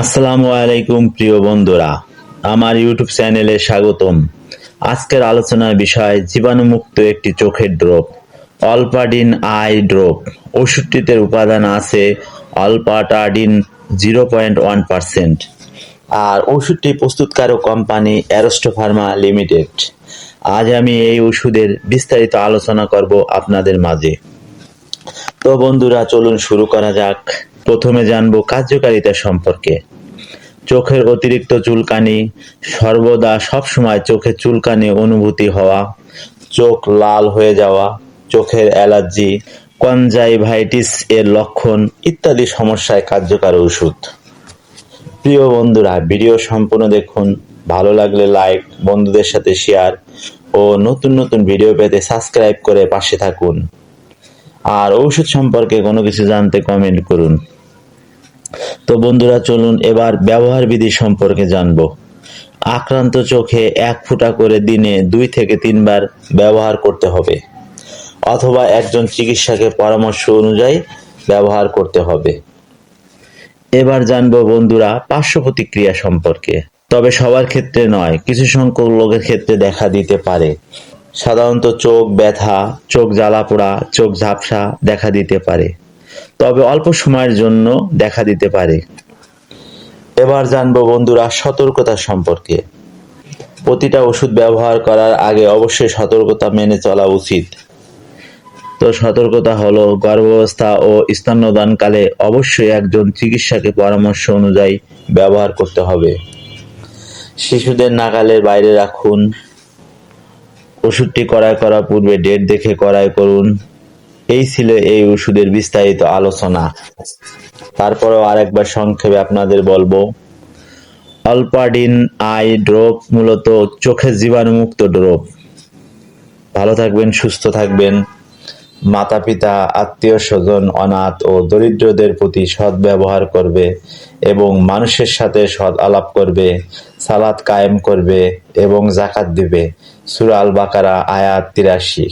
আসসালামু আলাইকুম প্রিয় বন্ধুরা, আমার ইউটিউব চ্যানেলে স্বাগতম। আজকের আলোচনার বিষয় জীবাণুমুক্ত একটি চোখের ড্রপ, অল্পাডিন আই ড্রপ। ওষুধটিতে উপাদান আছে অল্পাটাডিন 0.1%। আর ওষুধটি প্রস্তুতকারক কোম্পানি অ্যারোস্টো ফার্মা লিমিটেড। আজ আমি এই ওষুধের বিস্তারিত আলোচনা করব আপনাদের মাঝে। তো বন্ধুরা, চলুন শুরু করা যাক। প্রথমে জানবো কার্যকারিতা সম্পর্কে। চোখের অতিরিক্ত চুলকানি, সর্বদা সবসময় চোখে চুলকানি অনুভূতি হওয়া, চোখ লাল হয়ে যাওয়া, চোখের অ্যালার্জি, কনজাইভাইটিস এর লক্ষণ ইত্যাদি সমস্যায় কার্যকর ওষুধ। প্রিয় বন্ধুরা, ভিডিও সম্পূর্ণ দেখুন। ভালো লাগলে লাইক, বন্ধুদের সাথে শেয়ার ও নতুন নতুন ভিডিও পেতে সাবস্ক্রাইব করে পাশে থাকুন। আর ঔষধ সম্পর্কে কোনো কিছু জানতে কমেন্ট করুন। তো বন্ধুরা, চলুন এবার ব্যবহার বিধি সম্পর্কে জানবো। আক্রান্ত চোখে 1 ফোঁটা করে দিনে 2 থেকে 3 বার ব্যবহার করতে হবে, অথবা একজন চিকিৎসকের পরামর্শ অনুযায়ী ব্যবহার করতে হবে। এবার জানবো বন্ধুরা পার্শ্ব প্রতিক্রিয়া সম্পর্কে। তবে সবার ক্ষেত্রে নয়, কিছু সংখ্যক লোকের ক্ষেত্রে দেখা দিতে পারে। সাধারণত চোখ ব্যথা, চোখ জ্বালাপোড়া, চোখ ঝাপসা দেখা দিতে পারে, তবে অল্প সময়ের জন্য দেখা দিতে পারে। এবার জানবো বন্ধুরা সতর্কতা সম্পর্কে। প্রতিটা ওষুধ ব্যবহার করার আগে অবশ্যই সতর্কতা মেনে চলা উচিত। তো সতর্কতা হলো, গর্ভাবস্থা ও স্তন্যদানকালে অবশ্যই একজন চিকিৎসকের পরামর্শ অনুযায়ী ব্যবহার করতে হবে। শিশুদের নাগালের বাইরে রাখুন। ওষুধটি ক্রয় করার পূর্বে ডেট দেখে ক্রয় করুন। এই ছিল এই ওষুধের বিস্তারিত আলোচনা। তারপরেও আরেকবার সংক্ষেপে আপনাদের বলবো, অল্পাডিন আই ড্রপ মূলত চোখের জীবাণুমুক্ত ড্রপ। ভালো থাকবেন, সুস্থ থাকবেন। মাতা পিতা, আত্মীয় স্বজন, অনাথ ও দরিদ্রদের প্রতি সৎ ব্যবহার করবে এবং মানুষের সাথে সৎ আলাপ করবে, সালাত কায়েম করবে এবং যাকাত দিবে। সূরা আল বাকারা আয়াত 83।